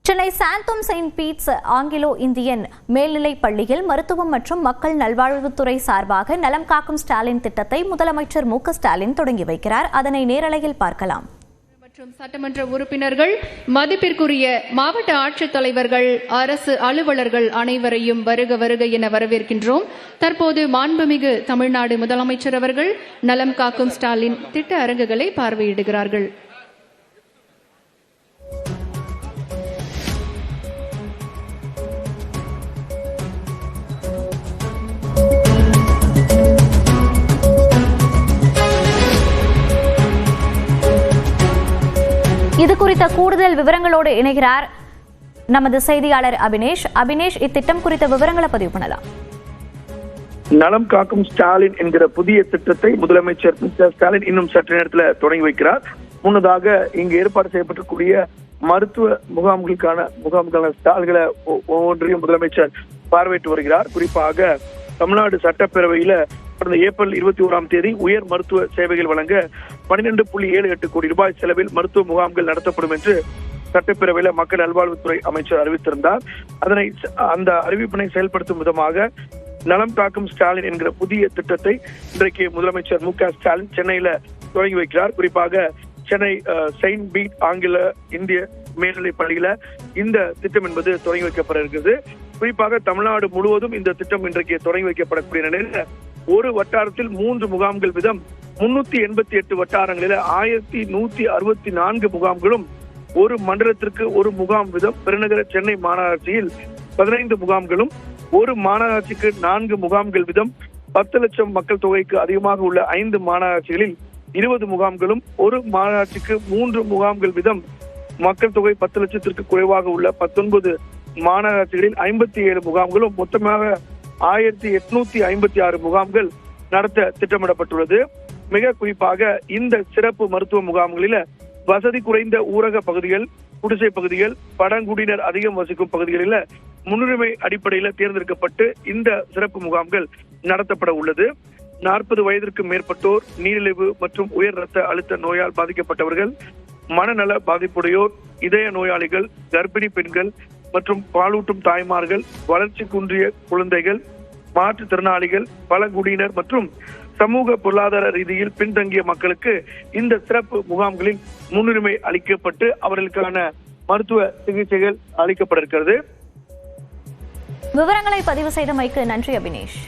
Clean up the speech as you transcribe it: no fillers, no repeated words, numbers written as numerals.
Chennai Santhome saint Bede's Anglo Indian மேல்நிலைப் பள்ளியில் மருத்துவம் மற்றும் மக்கள் நல்வாழ்வுத்துறை சார்பாக நலம் காக்கும் ஸ்டாலின் திட்டத்தை முதலமைச்சர் மு க ஸ்டாலின் தொடங்கி வைக்கிறார். அதனை நேரலையில் பார்க்கலாம். மற்றும் சட்டமன்ற உறுப்பினர்கள், மதிப்பிற்குரிய மாவட்ட ஆட்சித்தலைவர்கள், அரசு அலுவலர்கள் அனைவரையும் வருக வருக என வரவேற்கின்றோம். தற்போது மாண்புமிகு தமிழ்நாடு முதலமைச்சர் அவர்கள் நலம் காக்கும் ஸ்டாலின் திட்ட அரங்குகளை பார்வையிடுகிறார்கள். இது குறித்த கூடுதல் விவரங்களோடு இணைகிறார் நமது செய்தியாளர் அபினேஷ். அபினேஷ், இத்திட்டம் குறித்த விவரங்களை பதிவு பண்ணலாம். நலம் காக்கும் ஸ்டாலின் என்கிற புதிய திட்டத்தை முதலமைச்சர் மு க ஸ்டாலின் இன்னும் சற்று நேரத்தில் தொடங்கி வைக்கிறார். முன்னதாக இங்கு ஏற்பாடு செய்யப்பட்டிருக்கூடிய மருத்துவ முகாம்களுக்கான ஸ்டால்களை ஒவ்வொன்றையும் முதலமைச்சர் பார்வையிட்டு வருகிறார். குறிப்பாக தமிழ்நாடு சட்டப்பேரவையில கடந்த ஏப்ரல் 21ஆம் தேதி உயர் மருத்துவ சேவைகள் வழங்க 12.78 கோடி ரூபாய் செலவில் மருத்துவ முகாம்கள் நடத்தப்படும் என்று சட்டப்பேரவையில மக்கள் நல்வாழ்வுத்துறை அமைச்சர் அறிவித்திருந்தார். அந்த அறிவிப்பினை செயல்படுத்தும் விதமாக நலம் காக்கும் ஸ்டாலின் என்கிற புதிய திட்டத்தை இன்றைக்கு முதலமைச்சர் மு க ஸ்டாலின் சென்னையில தொடங்கி வைக்கிறார். குறிப்பாக சென்னை செயின்ட் பீட் ஆங்கில இந்திய மேல்நிலைப் பள்ளியில இந்த திட்டம் என்பது தொடங்கி வைக்கப்பட இருக்கிறது. குறிப்பாக தமிழ்நாடு முழுவதும் இந்த திட்டம் இன்றைக்கு தொடங்கி வைக்கப்படக்கூடிய நிலையில ஒரு வட்டாரத்தில் 3 முகாம்கள் வீதம் 388 வட்டாரங்களில 1164 முகாம்களும், ஒரு மண்டலத்திற்கு ஒரு முகாம் வீதம் பெருநகர சென்னை மாநகராட்சியில் 15 முகாம்களும், ஒரு மாநகராட்சிக்கு 4 முகாம்கள் வீதம் 10 லட்சம் மக்கள் தொகைக்கு அதிகமாக உள்ள 5 மாநகராட்சிகளில் 20 முகாம்களும், ஒரு மாநகராட்சிக்கு 3 முகாம்கள் வீதம் மக்கள் தொகை 10 லட்சத்திற்கு குறைவாக உள்ள 19 மாநகராட்சிகளில் 57 முகாம்களும், மொத்தமாக 1856 முகாம்கள் நடத்த திட்டமிடப்பட்டுள்ளது. மிக குறிப்பாக இந்த சிறப்பு மருத்துவ முகாம்களில வசதி குறைந்த ஊரக பகுதிகள், குடிசை பகுதிகள், பழங்குடியினர் அதிகம் வசிக்கும் பகுதிகளில் முன்னுரிமை அடிப்படையில் தேர்ந்தெடுக்கப்பட்டு இந்த சிறப்பு முகாம்கள் நடத்தப்பட உள்ளது. 40 வயதிற்கு மேற்பட்டோர், நீரிழிவு மற்றும் உயர் இரத்த அழுத்த நோயால் பாதிக்கப்பட்டவர்கள், மனநல பாதிப்புடையோர், இதய நோயாளிகள், கர்ப்பிணி பெண்கள் மற்றும் பாலூட்டும் தாய்மார்கள், வளர்ச்சி குன்றிய குழந்தைகள், மாற்றுத்திறனாளிகள், பழங்குடியினர் மற்றும் சமூக பொருளாதார ரீதியில் பின்தங்கிய மக்களுக்கு இந்த சிறப்பு முகாம்களில் முன்னுரிமை அளிக்கப்பட்டு அவர்களுக்கான மருத்துவ சிகிச்சைகள் அளிக்கப்பட இருக்கிறது. விவரங்களை பதிவு செய்தமைக்கு நன்றி அபினேஷ்.